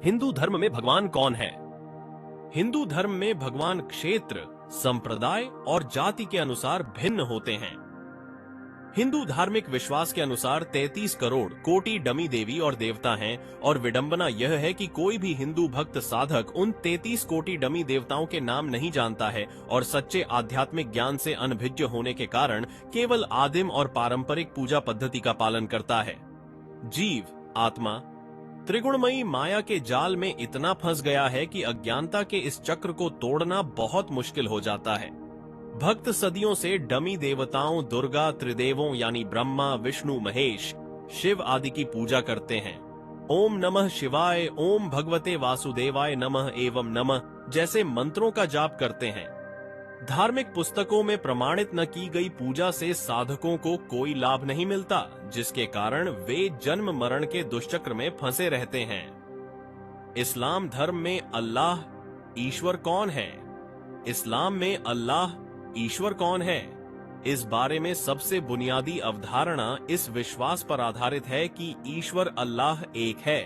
हिंदू धर्म में भगवान कौन है? हिंदू धर्म में भगवान क्षेत्र, संप्रदाय और जाति के अनुसार भिन्न होते हैं। हिंदू धार्मिक विश्वास के अनुसार 33 करोड़ कोटि डमी देवी और देवता हैं और विडंबना यह है कि कोई भी हिंदू भक्त साधक उन 33 कोटि डमी देवताओं के नाम नहीं जानता है और सच्चे आध्यात्मिक ज्ञान से अनभिज्ञ होने के कारण केवल आदिम और पारंपरिक पूजा पद्धति का पालन करता है। जीव, आत्मा, त्रिगुणमयी माया के जाल में इतना फंस गया है कि अज्ञानता के इस चक्र को तोड़ना बहुत मुश्किल हो जाता है। भक्त सदियों से डमी देवताओं दुर्गा, त्रिदेवों यानी ब्रह्मा, विष्णु, महेश, शिव आदि की पूजा करते हैं। ओम नमः शिवाय, ओम भगवते वासुदेवाय नमः एवं नमः जैसे मंत्रों का जाप करते हैं। धार्मिक पुस्तकों में प्रमाणित न की गई पूजा से साधकों को कोई लाभ नहीं मिलता, जिसके कारण वे जन्म मरण के दुष्चक्र में फंसे रहते हैं। इस्लाम धर्म में अल्लाह ईश्वर कौन है? इस्लाम में अल्लाह ईश्वर कौन है? इस बारे में सबसे बुनियादी अवधारणा इस विश्वास पर आधारित है कि ईश्वर अल्लाह एक है,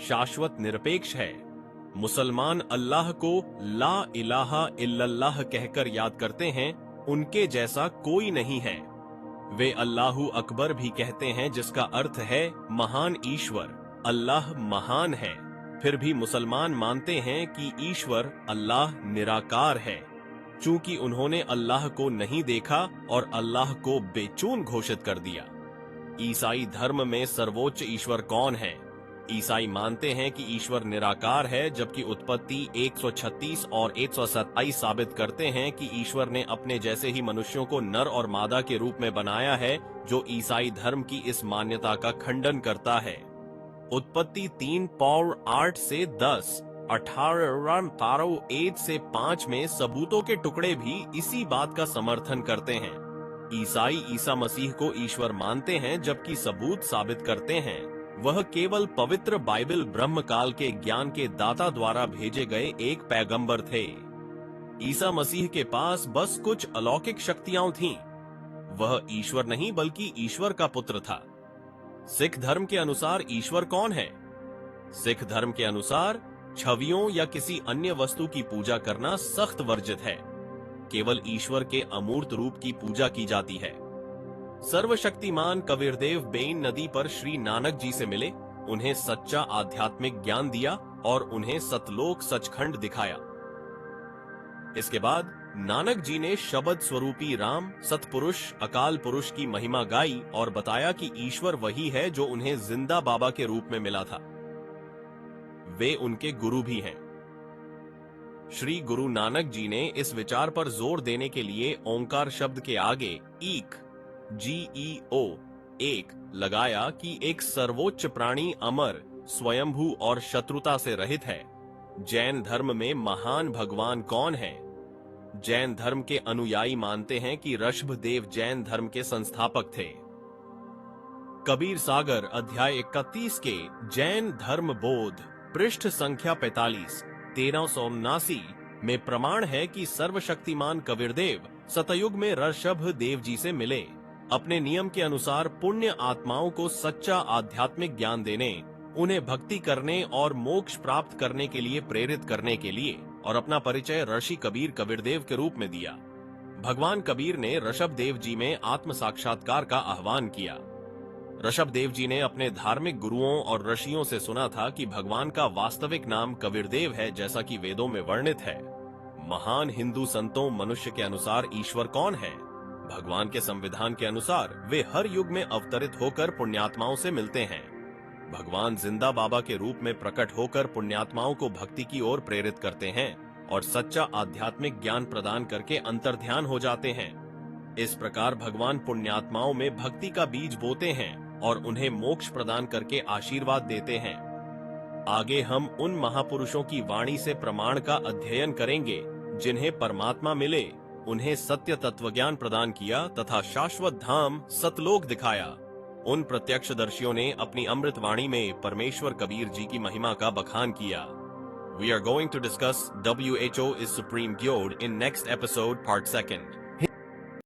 शाश्वत निरपेक्ष है। मुसलमान अल्लाह को ला इलाहा इल्लल्लाह कहकर याद करते हैं, उनके जैसा कोई नहीं है। वे अल्लाहु अकबर भी कहते हैं, जिसका अर्थ है महान ईश्वर, अल्लाह महान है। फिर भी मुसलमान मानते हैं कि ईश्वर अल्लाह निराकार है, चूंकि उन्होंने अल्लाह को नहीं देखा और अल्लाह को बेचून घोषित कर दिया। ईसाई धर्म में सर्वोच्च ईश्वर कौन है? ईसाई मानते हैं कि ईश्वर निराकार है, जबकि उत्पत्ति 136 और 127 साबित करते हैं कि ईश्वर ने अपने जैसे ही मनुष्यों को नर और मादा के रूप में बनाया है, जो ईसाई धर्म की इस मान्यता का खंडन करता है। उत्पत्ति 3:8 से 10, 18:1 से 5 में सबूतों के टुकड़े भी इसी बात का समर्थन करते हैं। ईसाई ईसा मसीह को ईश्वर मानते हैं, जबकि सबूत साबित करते हैं वह केवल पवित्र बाइबल ब्रह्म काल के ज्ञान के दाता द्वारा भेजे गए एक पैगंबर थे। ईसा मसीह के पास बस कुछ अलौकिक शक्तियां थीं। वह ईश्वर नहीं बल्कि ईश्वर का पुत्र था। सिख धर्म के अनुसार ईश्वर कौन है? सिख धर्म के अनुसार छवियों या किसी अन्य वस्तु की पूजा करना सख्त वर्जित है। केवल ईश्वर के अमूर्त रूप की पूजा की जाती है। सर्वशक्तिमान कबीरदेव बेन नदी पर श्री नानक जी से मिले, उन्हें सच्चा आध्यात्मिक ज्ञान दिया और उन्हें सतलोक सचखंड दिखाया। इसके बाद नानक जी ने शब्द स्वरूपी राम, सतपुरुष, अकाल पुरुष की महिमा गाई और बताया कि ईश्वर वही है जो उन्हें जिंदा बाबा के रूप में मिला था। वे उनके गुरु भी हैं। श्री गुरु नानक जी ने इस विचार पर जोर देने के लिए ओंकार शब्द के आगे ईक GEO एक लगाया कि एक सर्वोच्च प्राणी अमर, स्वयंभू और शत्रुता से रहित है। जैन धर्म में महान भगवान कौन है? जैन धर्म के अनुयायी मानते हैं कि ऋषभदेव जैन धर्म के संस्थापक थे। कबीर सागर अध्याय 31 के जैन धर्म बोध पृष्ठ संख्या 45 1379 में प्रमाण है कि सर्वशक्तिमान कबीरदेव सतयुग में ऋषभदेव जी से मिले। अपने नियम के अनुसार पुण्य आत्माओं को सच्चा आध्यात्मिक ज्ञान देने, उन्हें भक्ति करने और मोक्ष प्राप्त करने के लिए प्रेरित करने के लिए और अपना परिचय ऋषि कबीर कबीरदेव के रूप में दिया। भगवान कबीर ने ऋषभदेव जी में आत्म साक्षात्कार का आह्वान किया। ऋषभदेव जी ने अपने धार्मिक गुरुओं और ऋषियों से सुना था कि भगवान का वास्तविक नाम कबीरदेव है, जैसा कि वेदों में वर्णित है। महान हिंदू संतों मनुष्य के अनुसार ईश्वर कौन है? भगवान के संविधान के अनुसार वे हर युग में अवतरित होकर पुण्यात्माओं से मिलते हैं। भगवान जिंदा बाबा के रूप में प्रकट होकर पुण्यात्माओं को भक्ति की ओर प्रेरित करते हैं और सच्चा आध्यात्मिक ज्ञान प्रदान करके अंतर्ध्यान हो जाते हैं। इस प्रकार भगवान पुण्यात्माओं में भक्ति का बीज बोते हैं और उन्हें मोक्ष प्रदान करके आशीर्वाद देते हैं। आगे हम उन महापुरुषों की वाणी से प्रमाण का अध्ययन करेंगे जिन्हें परमात्मा मिले, उन्हें सत्य तत्वज्ञान प्रदान किया तथा शाश्वत धाम सतलोक दिखाया। उन प्रत्यक्षदर्शियों ने अपनी अमृत वाणी में परमेश्वर कबीर जी की महिमा का बखान किया। We are going to discuss WHO is Supreme Gyod in next episode part 2.